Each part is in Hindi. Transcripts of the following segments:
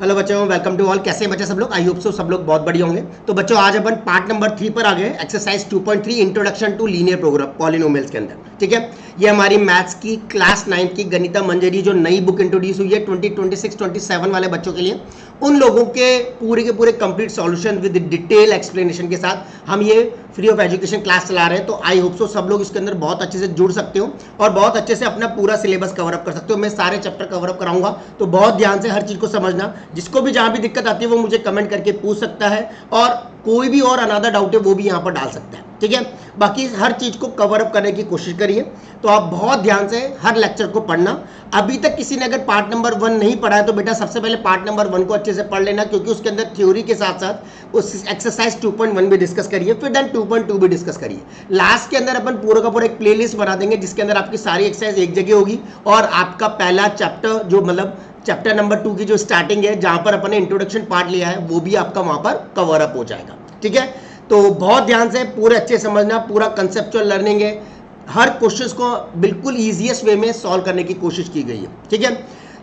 हेलो बच्चों, वेलकम टू ऑल। कैसे हैं बच्चे सब लोग? आई होप सो सब लोग बहुत बढ़िया होंगे। तो बच्चों आज अपन पार्ट नंबर 3 पर आ गए, exercise 2.3 introduction to linear program polynomials के अंदर। ठीक है, ये हमारी मैथ्स की क्लास 9 की गणिता मंजरी जो नई बुक इंट्रोड्यूस हुई है 2026-27 वाले बच्चों के लिए, उन लोगों के पूरे complete solution with detail explanation के साथ हम ये फ्री ऑफ एजुकेशन क्लास चला रहे हैं। तो आई होप सो सब लोग इसके अंदर बहुत अच्छे से जुड़ सकते हो और बहुत अच्छे से अपना पूरा सिलेबस कवर अप कर सकते हो। मैं सारे चैप्टर कवर अप कराऊंगा, तो बहुत ध्यान से हर चीज को समझना। जिसको भी जहां भी दिक्कत आती है वो मुझे कमेंट करके पूछ सकता है और कोई भी और अनदर डाउट है वो भी यहां पर डाल सकता है। ठीक है, बाकी हर चीज को कवर अप करने की कोशिश करिए। तो आप बहुत ध्यान से हर लेक्चर को पढ़ना। अभी तक किसी ने अगर पार्ट नंबर 1 नहीं पढ़ा है तो बेटा सबसे पहले पार्ट नंबर 1 को अच्छे से पढ़ लेना, क्योंकि उसके अंदर थ्योरी के साथ साथ उस एक्सरसाइज 2.1 भी डिस्कस करिए, फिर देन 2.2 भी डिस्कस करिए। लास्ट के अंदर अपन पूरा का पूरा एक प्लेलिस्ट बना देंगे जिसके अंदर आपकी सारी एक्सरसाइज एक जगह होगी और आपका पहला चैप्टर जो मतलब चैप्टर नंबर 2 की जो स्टार्टिंग है जहां पर अपन ने इंट्रोडक्शन पार्ट लिया है वो भी आपका वहां पर कवर अप हो जाएगा। ठीक है, तो बहुत ध्यान से पूरे अच्छे समझना, पूरा कंसेप्चुअल लर्निंग है। हर क्वेश्चंस को बिल्कुल इजीएस्ट वे में सॉल्व करने की कोशिश की गई है। ठीक है,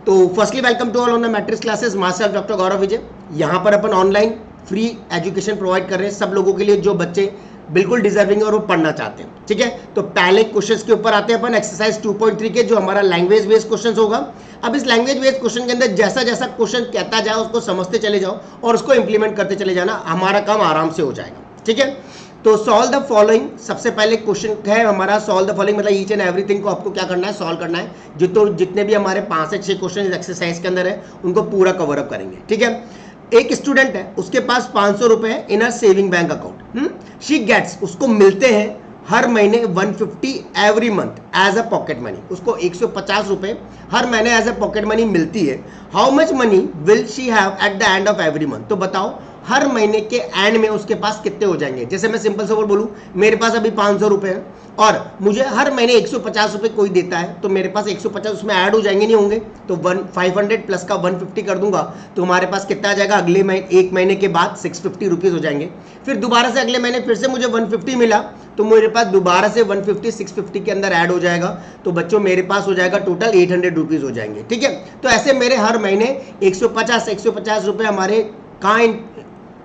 तो firstly welcome to all on the matrix classes, myself doctor Gaurav Vijay. यहाँ पर अपन ऑनलाइन फ्री एजुकेशन प्रोवाइड कर रहे हैं सब लोगों के लिए जो बच्चे बिल्कुल डिजर्विंग है और वो पढ़ना चाहते हैं। ठीक है, तो पहले क्वेश्चंस के ऊपर आते हैं अपन एक्सरसाइज 2.3 के, जो हमारा लैंग्वेज बेस्ड क्वेश्चंस होगा। अब इस लैंग्वेज बेस्ड क्वेश्चन के अंदर जैसा जैसा क्वेश्चन कहता जाए उसको समझते चले जाओ और उसको इंप्लीमेंट करते चले जाना, हमारा काम आराम से हो जाएगा। ठीक है, तो सॉल्व द फॉलोइंग सबसे पहले क्वेश्चन है हमारा। सॉल्व द फॉलोइंग मतलब ईच एंड एवरीथिंग को आपको क्या करना है, सॉल्व करना है। जितने भी हमारे 5 से 6 क्वेश्चन एक्सरसाइज के अंदर है उनको पूरा कवर अप करेंगे। ठीक है, एक स्टूडेंट है, उसके पास 500 रुपए in a saving bank account. She gets, उसको मिलते हैं हर महीने 150 every month as a pocket money. उसको 150 रुपए हर महीने एज अ पॉकेट मनी मिलती है। How much money will she have at the end of every month? तो बताओ हर महीने के एंड में उसके पास कितने हो जाएंगे। जैसे मैं सिंपल से बोलूं, मेरे पास अभी 500 रुपए है और मुझे हर महीने 150 रुपए कोई देता है, तो मेरे पास 150 उसमें ऐड हो जाएंगे, नहीं होंगे? तो 500 प्लस का 150 कर दूंगा तो हमारे पास कितना आ जाएगा? अगले महीने, एक महीने के बाद 650 रुपीज हो जाएंगे। फिर दोबारा से अगले महीने फिर से मुझे 150 मिला तो मेरे पास दोबारा से 150 650 के अंदर ऐड हो जाएगा, तो बच्चों मेरे पास हो जाएगा टोटल 800 रुपीज हो जाएंगे। ठीक है, तो ऐसे मेरे हर महीने 150 रुपए हमारे कहाँ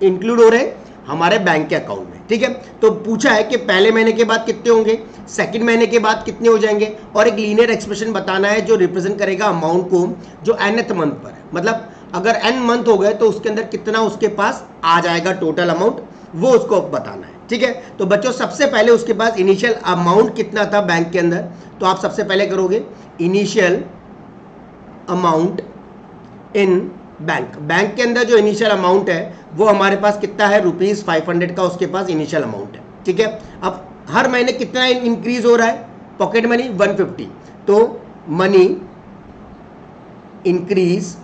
इंक्लूड हो रहे हैं? हमारे बैंक के अकाउंट में। ठीक है, तो पूछा है कि पहले महीने के बाद कितने होंगे, सेकंड महीने के बाद कितने हो जाएंगे, और एक लीनियर एक्सप्रेशन बताना है जो रिप्रेजेंट करेगा अमाउंट को जो nth मंथ पर है। मतलब अगर n मंथ हो गए तो उसके अंदर कितना उसके पास आ जाएगा टोटल अमाउंट, वो उसको बताना है। ठीक है, तो बच्चों सबसे पहले उसके पास इनिशियल अमाउंट कितना था बैंक के अंदर, तो आप सबसे पहले करोगे initial amount in bank. Bank के अंदर जो इनिशियल अमाउंट है वो हमारे पास कितना है? ₹500 का उसके पास इनिशियल अमाउंट है। ठीक है, अब हर महीने कितना इंक्रीज हो रहा है? पॉकेट मनी 150, तो मनी इंक्रीज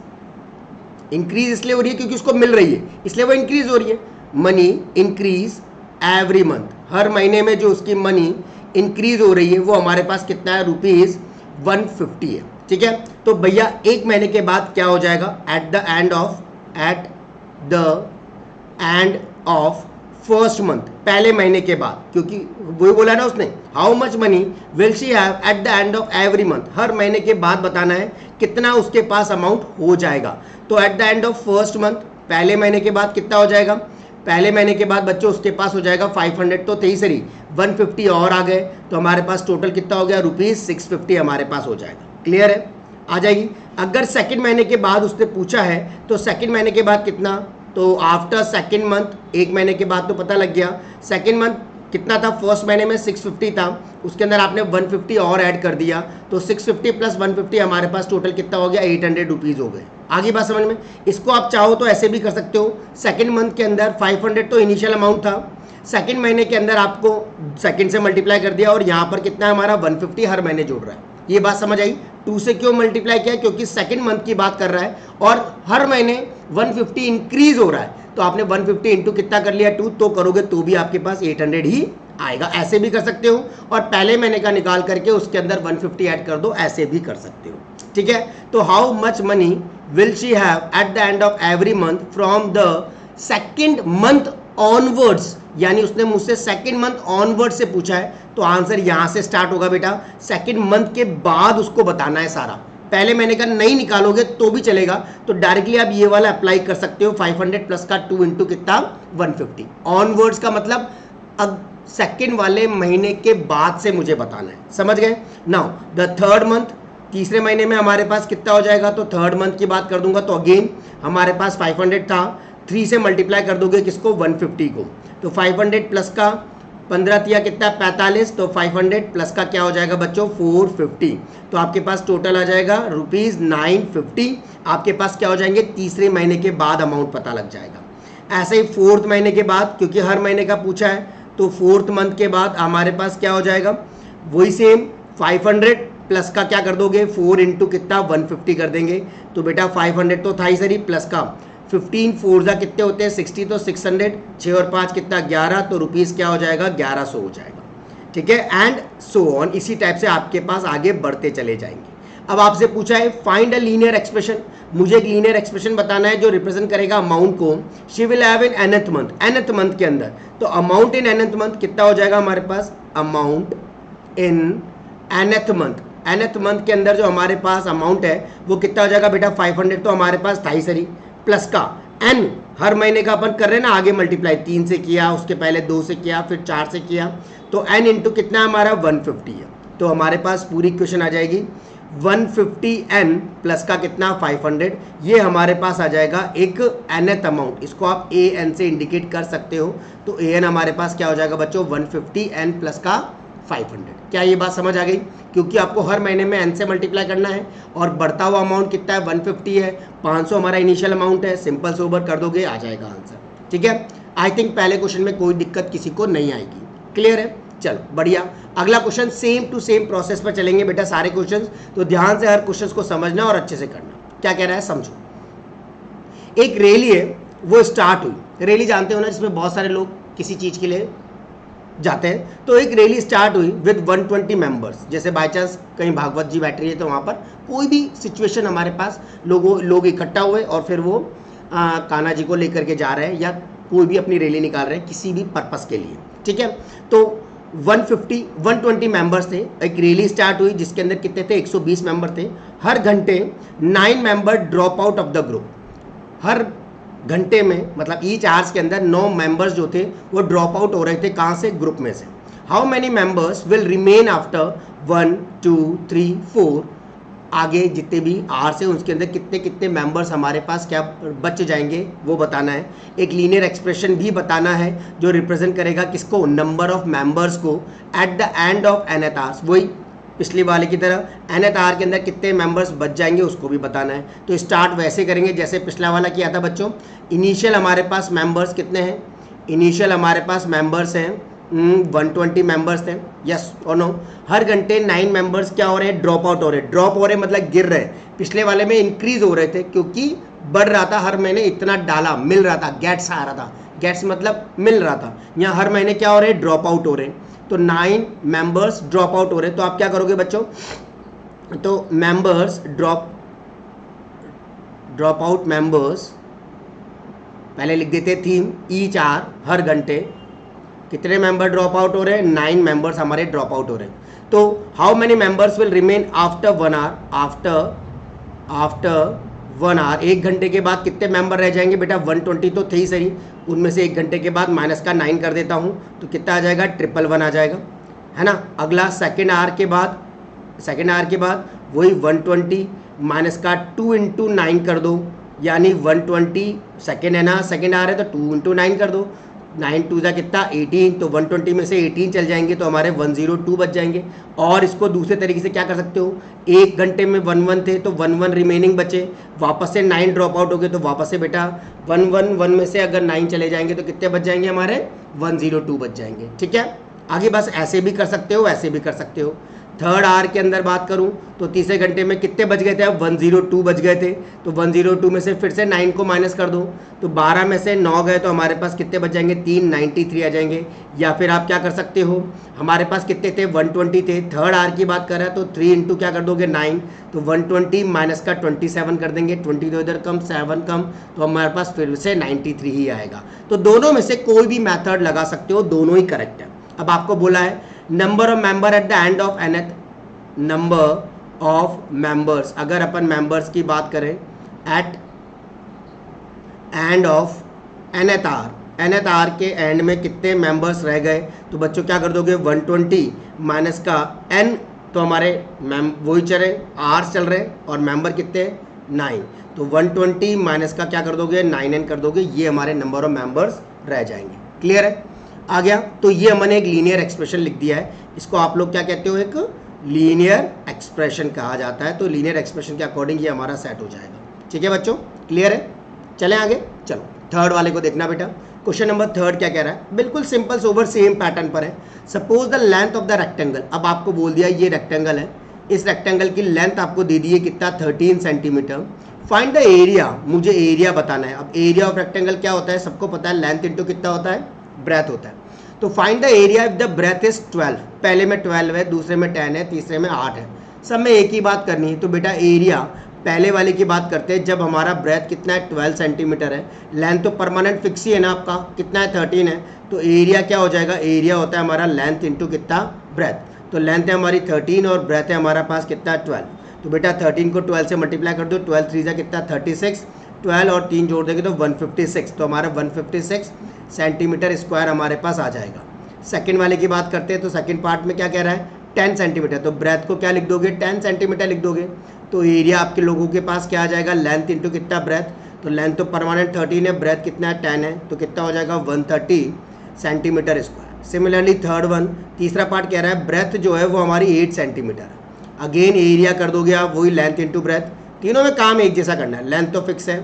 इसलिए हो रही है क्योंकि उसको मिल रही है, इसलिए वो इंक्रीज हो रही है। मनी इंक्रीज एवरी मंथ, हर महीने में जो उसकी मनी इंक्रीज हो रही है वो हमारे पास कितना है? ₹150 है। ठीक है, तो भैया एक महीने के बाद क्या हो जाएगा? At the end of first month, पहले महीने के बाद, क्योंकि वही बोला ना उसने, how much money will she have at the end of every month, हर महीने के बाद बताना है कितना उसके पास अमाउंट हो जाएगा। तो eight the end of first month, पहले महीने के बाद कितना हो जाएगा? पहले महीने के बाद बच्चों उसके पास हो जाएगा 500, तो 150 और आ गए तो हमारे पास टोटल कितना हो गया? ₹650 हमारे पास हो जाएगा। क्लियर है? आ जाएगी। अगर सेकंड महीने के बाद उसने पूछा है तो सेकंड महीने के बाद कितना, तो आफ्टर सेकंड मंथ, एक महीने के बाद तो पता लग गया। सेकंड मंथ कितना था? फर्स्ट महीने में 650 था, उसके अंदर आपने 150 और ऐड कर दिया, तो 650 प्लस 150 हमारे पास टोटल कितना हो गया? 800 रुपीज हो गए। आगे बात समझ में? इसको आप चाहो तो ऐसे भी कर सकते हो, सेकंड मंथ के अंदर 500 तो इनिशियल अमाउंट था, सेकंड महीने के अंदर आपको सेकंड से मल्टीप्लाई कर दिया और यहाँ पर कितना है हमारा? 150 हर महीने जोड़ रहा है। ये बात समझ आई? 2 से क्यों मल्टीप्लाई किया? क्योंकि सेकंड मंथ की बात कर रहा है और हर महीने 150 इंक्रीज हो रहा है, तो आपने 150 इंटू कितना कर लिया? 2, तो करोगे तो भी आपके पास 800 ही आएगा। ऐसे भी कर सकते हो और पहले महीने का निकाल करके उसके अंदर 150 ऐड कर दो, ऐसे भी कर सकते हो। ठीक है, तो how much money will she have at the end of every month from the second month onwards, यानी उसने मुझसे सेकंड मंथ ऑनवर्ड से पूछा है, तो आंसर यहां से स्टार्ट होगा बेटा। सेकंड मंथ के बाद उसको बताना है सारा, पहले महीने का नहीं निकालोगे तो भी चलेगा, तो डायरेक्टली आप ये वाला अप्लाई कर सकते हो 500 प्लस का 2 इंटू कितना 150 ऑनवर्ड्स का मतलब अब सेकेंड वाले महीने के बाद से मुझे बताना है, समझ गए। नाउ द थर्ड मंथ, तीसरे महीने में हमारे पास कितना हो जाएगा, तो थर्ड मंथ की बात कर दूंगा तो अगेन हमारे पास 500 था, 3 से मल्टीप्लाई कर दोगे किसको 150 को, तो 500 प्लस का 15 तिया कितना 45, तो 500 प्लस का क्या हो जाएगा बच्चों 450, तो आपके पास टोटल आ जाएगा ₹950। आपके पास क्या हो जाएंगे, तीसरे महीने के बाद अमाउंट पता लग जाएगा। ऐसे ही फोर्थ महीने के बाद, क्योंकि हर महीने का पूछा है, तो फोर्थ मंथ के बाद हमारे पास क्या हो जाएगा, वही सेम 500 प्लस का क्या कर दोगे 4 इंटू कितना 150 कर देंगे, तो बेटा 500 तो था ही सरी, प्लस का 15 4 कितने होते हैं 60, तो 600, 6 और 5 कितना 11, तो रुपीज़ क्या हो जाएगा 1100 हो जाएगा, ठीक है। एंड सो ऑन, इसी टाइप से आपके पास आगे बढ़ते चले जाएंगे। अब आपसे पूछा है फाइंड अ लीनियर एक्सप्रेशन, मुझे एक लीनियर एक्सप्रेशन बताना है जो रिप्रेजेंट करेगा अमाउंट को। She will have in nth month, nth month के अंदर, तो अमाउंट इन nth मंथ कितना हो जाएगा हमारे पास, amount in nth month, nth month के अंदर जो हमारे पास अमाउंट है वो कितना हो जाएगा बेटा 500, तो हमारे पास था ही सरी, प्लस का n, हर महीने का अपन कर रहे हैं ना, आगे मल्टीप्लाई 3 से किया, उसके पहले 2 से किया, फिर 4 से किया, तो n इंटू कितना हमारा 150 है, तो हमारे पास पूरी इक्वेशन आ जाएगी 150n प्लस का कितना 500, ये हमारे पास आ जाएगा एक nth अमाउंट, इसको आप an से इंडिकेट कर सकते हो, तो an हमारे पास क्या हो जाएगा बच्चों 150n प्लस का 500। क्या ये बात समझ आ गई, क्योंकि आपको हर महीने में n से मल्टीप्लाई करना है और बढ़ता हुआ अमाउंट कितना है 150 है, 500 हमारा इनिशियल अमाउंट है, सिंपल से ओवर कर दोगे आ जाएगा आंसर, ठीक है। आई थिंक पहले क्वेश्चन में कोई दिक्कत किसी को नहीं आएगी, क्लियर है। चलो बढ़िया, अगला question same to same process पर चलेंगे बेटा सारे क्वेश्चंस, तो ध्यान से हर क्वेश्चन को समझना और अच्छे से करना। क्या कह रहा है समझो। एक रैली है वो स्टार्ट हुई, रैली जानते हो ना जिसमें बहुत सारे लोग किसी चीज के लिए जाते हैं, तो एक रैली स्टार्ट हुई विद 120 मेंबर्स, जैसे बाय चांस कहीं भागवत जी बैठ रही है तो वहाँ पर कोई भी सिचुएशन हमारे पास लोग इकट्ठा हुए और फिर वो कान्हा जी को लेकर के जा रहे हैं या कोई भी अपनी रैली निकाल रहे हैं किसी भी पर्पस के लिए, ठीक है। तो 120 मेंबर्स थे, एक रैली स्टार्ट हुई जिसके अंदर कितने थे 120 मेंबर थे, हर घंटे 9 member drop out of the group, हर घंटे में मतलब ईच आवर्स के अंदर 9 मेंबर्स जो थे वो ड्रॉप आउट हो रहे थे, कहाँ से, ग्रुप में से। How many members will remain after 1 2 3 4, आगे जितने भी आवर्स है उसके अंदर कितने कितने मेंबर्स हमारे पास क्या बच जाएंगे वो बताना है। एक लीनियर एक्सप्रेशन भी बताना है जो रिप्रेजेंट करेगा किसको, नंबर ऑफ मेंबर्स को eight the end of nth hours, वही पिछली वाले की तरह nth आवर के अंदर कितने मेंबर्स बच जाएंगे उसको भी बताना है। तो स्टार्ट वैसे करेंगे जैसे पिछला वाला किया था बच्चों। इनिशियल हमारे पास मेंबर्स कितने हैं, इनिशियल हमारे पास मेंबर्स हैं 120 मेंबर्स थे, यस और नो। हर घंटे 9 मेंबर्स क्या हो रहे हैं, ड्रॉप आउट हो रहे हैं, ड्रॉप हो रहे मतलब गिर रहे हैं। पिछले वाले में इंक्रीज हो रहे थे क्योंकि बढ़ रहा था, हर महीने इतना डाला मिल रहा था, गेट्स आ रहा था, गेट्स मतलब मिल रहा था। यहाँ हर महीने क्या हो रहे हैं, ड्रॉप आउट हो रहे हैं, तो 9 मेंबर्स ड्रॉप आउट हो रहे हैं। तो आप क्या करोगे बच्चों, तो मेंबर्स ड्रॉप आउट मेंबर्स पहले लिख देते थीम, ईच आवर हर घंटे कितने मेंबर ड्रॉप आउट हो रहे हैं, 9 मेंबर्स हमारे ड्रॉप आउट हो रहे हैं। तो how many members will remain after 1 hour, after 1 hour, एक घंटे के बाद कितने मेंबर रह जाएंगे बेटा, 120 तो थे ही सही, उनमें से एक घंटे के बाद माइनस का 9 कर देता हूँ तो कितना आ जाएगा, 111 आ जाएगा, है ना। अगला सेकेंड आवर के बाद वही 120 माइनस का 2 इंटू 9 कर दो, यानी 120 सेकेंड है ना, सेकेंड आवर है तो 2 इंटू 9 कर दो, 9 2 जा कितना 18, तो 120 में से 18 चल जाएंगे तो हमारे 102 बच जाएंगे। और इसको दूसरे तरीके से क्या कर सकते हो, एक घंटे में 1 थे तो 1 रिमेनिंग बचे, वापस से 9 ड्रॉप आउट हो गए तो वापस से बेटा 1 में से अगर 9 चले जाएंगे तो कितने बच जाएंगे हमारे, 102 बच जाएंगे, ठीक है। आगे बस ऐसे भी कर सकते हो, ऐसे भी कर सकते हो। थर्ड आवर के अंदर बात करूं तो तीसरे घंटे में कितने बच गए थे, अब 102 बच गए थे, तो 102 में से फिर से 9 को माइनस कर दो, तो 12 में से 9 गए तो हमारे पास कितने बच जाएंगे, 393 आ जाएंगे। या फिर आप क्या कर सकते हो, हमारे पास कितने थे, 120 थे, थर्ड आवर की बात कर रहा है तो 3 इंटू क्या कर दोगे 9, तो 120 माइनस का 27 कर देंगे, 20 तो इधर कम 7 कम, तो हमारे पास फिर से 93 ही आएगा। तो दोनों में से कोई भी मैथड लगा सकते हो, दोनों ही करेक्ट है। अब आपको बोला है number of member at the end of nth, number of members, अगर अपन मेंबर्स की बात करें at end of nth hour, nth hour के एंड में कितने मेंबर्स रह गए, तो बच्चों क्या कर दोगे 120 माइनस का n, तो हमारे वही चल रहे आर चल रहे और मेंबर कितने 9, तो 120 माइनस का क्या कर दोगे 9n कर दोगे, ये हमारे नंबर ऑफ मेंबर्स रह जाएंगे। क्लियर है, आ गया। तो ये हमने एक लीनियर एक्सप्रेशन लिख दिया है, इसको आप लोग क्या कहते हो, एक लीनियर एक्सप्रेशन कहा जाता है। तो लीनियर एक्सप्रेशन के अकॉर्डिंग ये हमारा सेट हो जाएगा। ठीक है बच्चों, क्लियर है, चलें आगे। चलो थर्ड वाले को देखना बेटा, क्वेश्चन नंबर थर्ड क्या कह रहा है, बिल्कुल सिंपल सोबर सेम पैटर्न पर है। Suppose the length of the rectangle, अब आपको बोल दिया ये रेक्टेंगल है, इस रेक्टेंगल की लेंथ आपको दे दी है कितना 13 सेंटीमीटर। फाइंड द एरिया, मुझे एरिया बताना है। अब एरिया ऑफ रेक्टेंगल क्या होता है, सबको पता है, लेंथ इंटू कितना होता है, ब्रेथ होता है। तो find the area if the breadth is 12, पहले में 12 है, दूसरे में 10 है, तीसरे में 8 है, सब में एक ही बात करनी है। तो बेटा एरिया पहले वाले की बात करते हैं, जब हमारा ब्रेथ कितना है 12 सेंटीमीटर है, लेंथ तो परमानेंट फिक्स ही है ना आपका, कितना है 13 है, तो एरिया क्या हो जाएगा, एरिया होता है हमारा लेंथ इंटू कितना ब्रेथ, तो लेंथ है हमारी 13 और ब्रेथ है हमारा पास कितना 12, तो बेटा 13 को 12 से मल्टीप्लाई कर दो, 12 3 कितना 36, 12 और 3 जोड़ देंगे तो 156, तो हमारा 156 सेंटीमीटर स्क्वायर हमारे पास आ जाएगा। सेकंड वाले की बात करते हैं, तो सेकंड पार्ट में क्या कह रहा है 10 सेंटीमीटर, तो ब्रेथ को क्या लिख दोगे 10 सेंटीमीटर लिख दोगे, तो एरिया आपके लोगों के पास क्या आ जाएगा, लेंथ इंटू कितना ब्रेथ, तो लेंथ तो परमानेंट 13 है, ब्रेथ कितना है 10 है, तो कितना हो जाएगा 130 centimetre square. Similarly third one, तीसरा पार्ट कह रहा है ब्रेथ जो है वो हमारी 8 सेंटीमीटर है, अगेन एरिया कर दोगे आप वही लेंथ इंटू ब्रेथ, तीनों में काम एक जैसा करना है, लेंथ तो फिक्स है,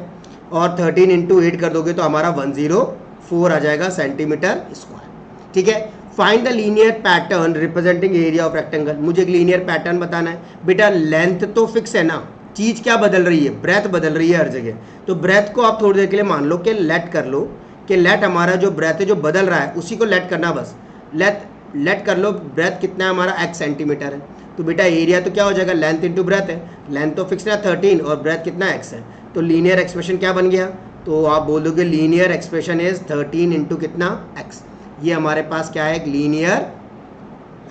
और 13 इंटू 8 कर दोगे तो हमारा 104 आ जाएगा सेंटीमीटर स्क्वायर। ठीक है, find the linear pattern representing area of rectangle, मुझे एक लीनियर पैटर्न बताना है। बेटा लेंथ तो फिक्स है ना, चीज क्या बदल रही है, ब्रेथ बदल रही है हर जगह, तो ब्रेथ को आप थोड़ी देर के लिए मान लो कि लेट कर लो, कि लेट हमारा जो ब्रेथ है जो बदल रहा है उसी को लेट करना, बस लेट कर लो, ब्रेथ कितना है हमारा x सेंटीमीटर है, तो बेटा एरिया तो क्या हो जाएगा लेंथ इंटू ब्रेथ है, लेंथ तो फिक्स है 13 और ब्रेथ कितना x है, तो लीनियर एक्सप्रेशन क्या बन गया, तो आप बोल दोगे लीनियर एक्सप्रेशन इज 13 इंटू कितना x, ये हमारे पास क्या है, एक लीनियर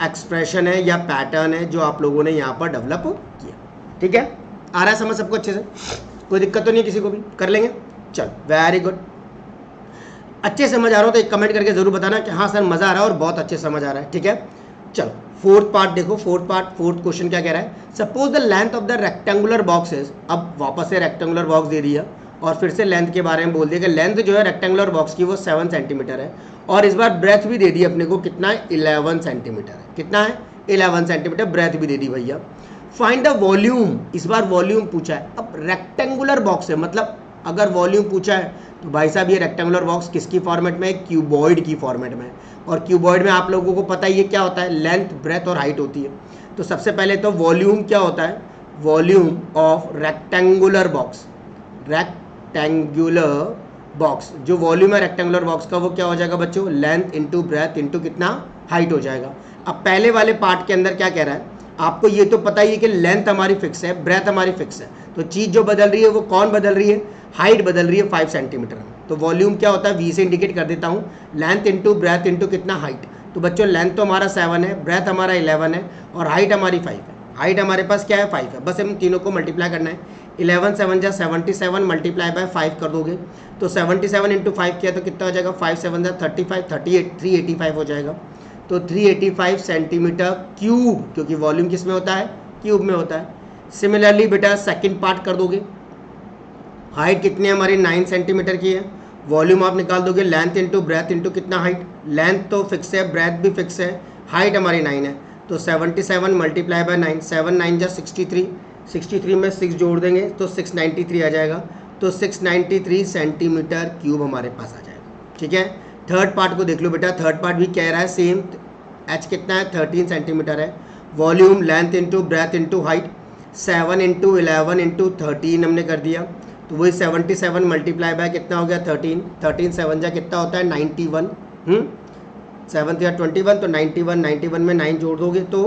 एक्सप्रेशन है या पैटर्न है जो आप लोगों ने यहाँ पर डेवलप किया। ठीक है, आ रहा है समझ सबको अच्छे से, कोई दिक्कत तो नहीं किसी को भी, कर लेंगे। चल वेरी गुड, अच्छे समझ आ रहा हो तो एक कमेंट करके जरूर बताना कि हाँ सर मज़ा आ रहा है और बहुत अच्छे समझ आ रहा है। ठीक है, चलो फोर्थ पार्ट देखो, फोर्थ क्वेश्चन क्या कह रहा है, suppose the length of the rectangular box is, अब वापस से रेक्टेंगुलर बॉक्स दे दिया और फिर से लेंथ के बारे में बोल दिया कि लेंथ जो है रेक्टेंगुलर बॉक्स की वो 7 सेंटीमीटर है, और इस बार ब्रेथ भी दे दी अपने को, कितना है 11 सेंटीमीटर है, कितना है 11 सेंटीमीटर, ब्रेथ भी दे दी भैया। फाइंड द वॉल्यूम, इस बार वॉल्यूम पूछा है, अब रेक्टेंगुलर बॉक्स है, मतलब अगर वॉल्यूम पूछा है तो भाई साहब ये रेक्टेंगुलर बॉक्स किसकी फॉर्मेट में है, क्यूबॉइड की फॉर्मेट में, और क्यूबॉइड में आप लोगों को पता है ये क्या होता है, लेंथ ब्रेथ और हाइट होती है। तो सबसे पहले तो वॉल्यूम क्या होता है, volume of rectangular box, rectangular box जो वॉल्यूम है रेक्टेंगुलर बॉक्स का वो क्या हो जाएगा बच्चों, लेंथ इंटू ब्रेथ इंटू कितना हाइट हो जाएगा। अब पहले वाले पार्ट के अंदर क्या कह रहा है, आपको ये तो पता ही है कि लेंथ हमारी फिक्स है, ब्रेथ हमारी फिक्स है, तो चीज़ जो बदल रही है वो कौन बदल रही है, हाइट बदल रही है 5 सेंटीमीटर। तो वॉल्यूम क्या होता है, वी से इंडिकेट कर देता हूँ, लेंथ इंटू ब्रेथ इंटू कितना हाइट, तो बच्चों लेंथ तो हमारा 7 है, ब्रेथ हमारा 11 है और हाइट हमारी 5 है, हाइट हमारे पास क्या है 5 है, बस हम तीनों को मल्टीप्लाई करना है, 11 7 जा 77 मल्टीप्लाई बाय 5 कर दोगे तो 77 इंटू 5 किया तो कितना हो जाएगा, 5 7 जा 35, 38 385 हो जाएगा, तो 385 सेंटीमीटर क्यूब, क्योंकि वॉल्यूम किस में होता है, क्यूब में होता है। सिमिलरली बेटा सेकंड पार्ट कर दोगे, हाइट कितनी है हमारी 9 सेंटीमीटर की है, वॉल्यूम आप निकाल दोगे लेंथ इंटू ब्रेथ इंटू कितना हाइट, लेंथ तो फिक्स है, ब्रेथ भी फिक्स है, हाइट हमारी 9 है, तो 77 मल्टीप्लाई बाय 9, 7 9 जा 63, 63 में 6 जोड़ देंगे तो 693 आ जाएगा, तो 693 सेंटीमीटर क्यूब हमारे पास आ जाएगा। ठीक है, थर्ड पार्ट को देख लो बेटा, थर्ड पार्ट भी कह रहा है सेम, एच कितना है 13 सेंटीमीटर है, volume length into breath into height, 7 into 11 into 13 हमने कर दिया, तो वही 77 मल्टीप्लाई बाय कितना हो गया 13, 13 7 जा कितना होता है 91, 7 या 21, तो 91 में 9 जोड़ दोगे तो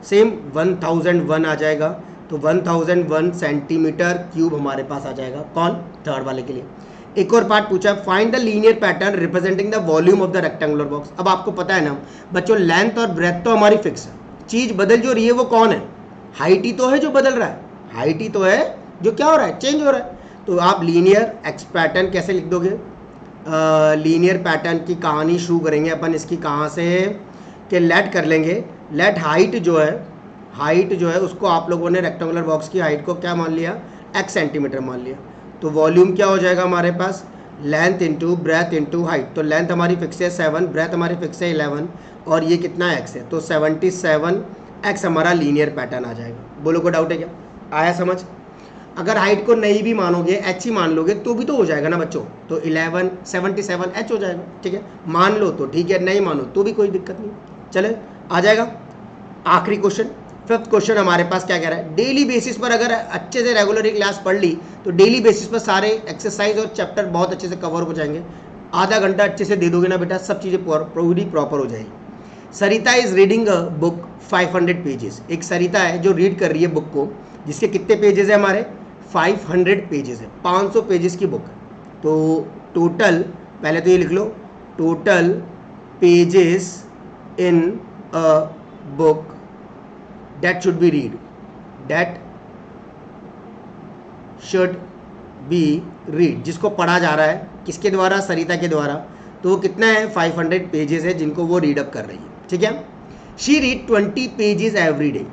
सेम 1001 आ जाएगा, तो 1001 सेंटीमीटर क्यूब हमारे पास आ जाएगा, कौन, थर्ड वाले के लिए। एक और पार्ट पूछा, find the linear pattern representing the volume of the rectangular box. अब आपको पता है ना बच्चों, लेंथ और ब्रेथ तो हमारी फिक्स है, चीज़ बदल जो रही है वो कौन है, हाइट ही तो है जो बदल रहा है, हाइट ही तो है जो क्या हो रहा है, चेंज हो रहा है। तो आप लीनियर एक्स पैटर्न कैसे लिख दोगे, लीनियर पैटर्न की कहानी शुरू करेंगे अपन इसकी कहाँ से कि लेट कर लेंगे, लेट हाइट जो है उसको आप लोगों ने रेक्टेंगुलर बॉक्स की हाइट को क्या मान लिया, x सेंटीमीटर मान लिया। तो वॉल्यूम क्या हो जाएगा हमारे पास, length into breath into height. तो लेंथ हमारी फिक्स है 7, ब्रेथ हमारी फिक्स है 11 और ये कितना x है, तो 77x हमारा लीनियर पैटर्न आ जाएगा। बोलो कोई डाउट है क्या, आया समझ। अगर हाइट को नहीं भी मानोगे, h ही मान लोगे तो भी तो हो जाएगा ना बच्चों, तो 1177h हो जाएगा, ठीक है। मान लो तो ठीक है, नहीं मानो तो भी कोई दिक्कत नहीं, चले आ जाएगा। आखिरी क्वेश्चन, फिफ्थ क्वेश्चन हमारे पास क्या कह रहा है, डेली बेसिस पर अगर अच्छे से रेगुलर क्लास पढ़ ली तो डेली बेसिस पर सारे एक्सरसाइज और चैप्टर बहुत अच्छे से कवर हो जाएंगे। आधा घंटा अच्छे से दे दोगे ना बेटा, सब चीज़ें पूरी प्रॉपर हो जाएगी। Sarita is reading a book 500 pages. एक सरिता है जो रीड कर रही है बुक को, जिसके कितने पेजेस है हमारे, 500 पेजेस है, 500 पेजेस की बुक। तो टोटल, पहले तो ये लिख लो, total pages in a book that should be read, that should be read, जिसको पढ़ा जा रहा है किसके द्वारा, सरिता के द्वारा। तो वो कितना है, 500 पेजेस है जिनको वो रीड अप कर रही है, ठीक है। She read 20 pages every day.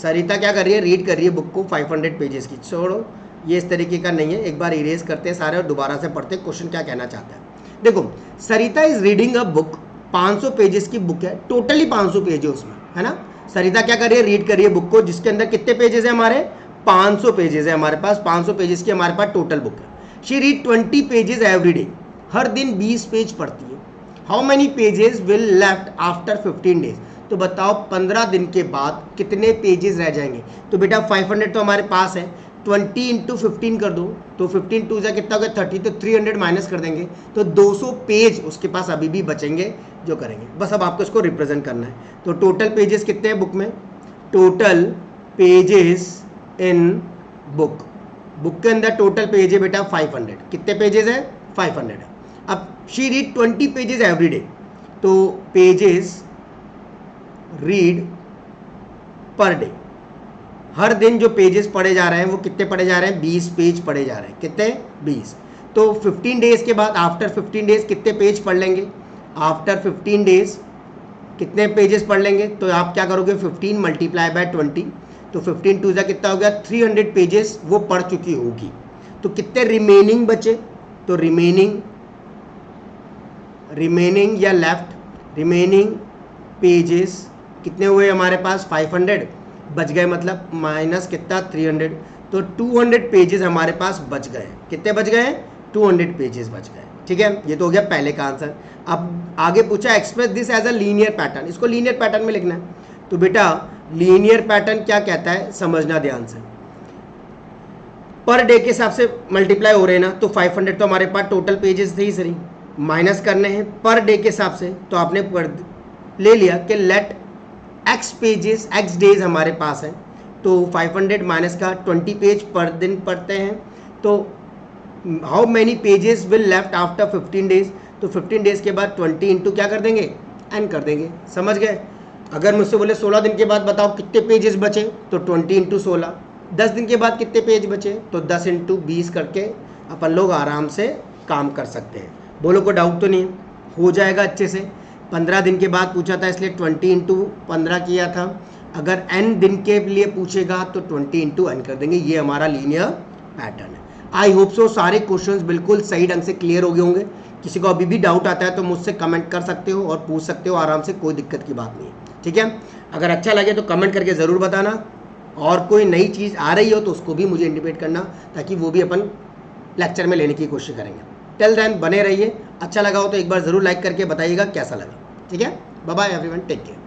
Sarita क्या कर रही है, रीड कर रही है बुक को 500 पेजेस की। छोड़ो, ये इस तरीके का नहीं है, एक बार इरेज करते हैं सारे और दोबारा से पढ़ते हैं क्वेश्चन क्या कहना चाहता है। देखो, Sarita is reading a book, 500 pages की बुक है, टोटली 500 पेज है उसमें, है ना। सरिता क्या कर रही है, रीड कर रही है बुक को, जिसके अंदर कितने पेजेस है हमारे, 500 पेजेस है हमारे पास, 500 पेजेस की हमारे पास टोटल बुक है। She read 20 pages every day, हर दिन 20 पेज पढ़ती है। How many pages will left after 15 days. तो बताओ 15 दिन के बाद कितने पेजेस रह जाएंगे। तो बेटा 500 तो हमारे पास है, 20 इंटू 15 कर दो, तो 15 टू कितना हो गया 30, तो 300 माइनस कर देंगे, तो 200 पेज उसके पास अभी भी बचेंगे जो करेंगे। बस अब आपको इसको रिप्रेजेंट करना है। तो टोटल पेजेस कितने हैं बुक में, total pages in book, book के अंदर टोटल पेज है बेटा 500। कितने पेजेस है, 500 है। अब she read 20 pages every day, तो पेजेस रीड पर डे, हर दिन जो पेजेस पढ़े जा रहे हैं वो कितने पढ़े जा रहे हैं, 20 पेज पढ़े जा रहे हैं। कितने, 20। तो 15 डेज के बाद, आफ्टर 15 डेज कितने पेज पढ़ लेंगे, आफ्टर 15 डेज कितने पेजेस पढ़ लेंगे। तो आप क्या करोगे, 15 मल्टीप्लाई बाय 20, तो 15 टू कितना हो गया, 300 पेजेस वो पढ़ चुकी होगी। तो कितने रिमेनिंग बचे, तो रिमेनिंग या लेफ्ट, रिमेनिंग पेजेस कितने हुए हमारे पास, 500 बच गए, मतलब माइनस कितना, 300। तो 200 पेजेस हमारे पास बच गए। कितने बच गए, 200 पेजेस बच गए, ठीक है। ये तो हो गया पहले का आंसर। अब आगे पूछा express this as a linear pattern, इसको लीनियर पैटर्न में लिखना है। तो बेटा लीनियर पैटर्न क्या कहता है, समझना ध्यान से। पर डे के हिसाब से मल्टीप्लाई हो रहे हैं ना, तो 500 तो हमारे पास टोटल पेजेस थे ही सही, माइनस करने हैं पर डे के हिसाब से। तो आपने ले लिया कि let x pages, x days हमारे पास है, तो 500 माइनस का 20 पेज पर दिन पढ़ते हैं। तो how many pages will left after 15 days, तो 15 डेज के बाद 20 इंटू क्या कर देंगे, n कर देंगे। समझ गए। अगर मुझसे बोले 16 दिन के बाद बताओ कितने पेजेस बचे, तो 20 इंटू 16। 10 दिन के बाद कितने पेज बचे, तो 10 इंटू 20 करके अपन लोग आराम से काम कर सकते हैं। बोलो को डाउट तो नहीं, हो जाएगा अच्छे से। 15 दिन के बाद पूछा था इसलिए 20 इंटू 15 किया था। अगर n दिन के लिए पूछेगा तो 20 इंटू n कर देंगे। ये हमारा लीनियर पैटर्न है। आई होप सो सारे क्वेश्चंस बिल्कुल सही ढंग से क्लियर हो गए होंगे। किसी को अभी भी डाउट आता है तो मुझसे कमेंट कर सकते हो और पूछ सकते हो आराम से, कोई दिक्कत की बात नहीं है, ठीक है। अगर अच्छा लगे तो कमेंट करके ज़रूर बताना, और कोई नई चीज़ आ रही हो तो उसको भी मुझे इंडिकेट करना, ताकि वो भी अपन लेक्चर में लेने की कोशिश करेंगे। टिल देन बने रहिए। अच्छा लगा हो तो एक बार ज़रूर लाइक करके बताइएगा कैसा लगा, ठीक है। Bye bye everyone, take care.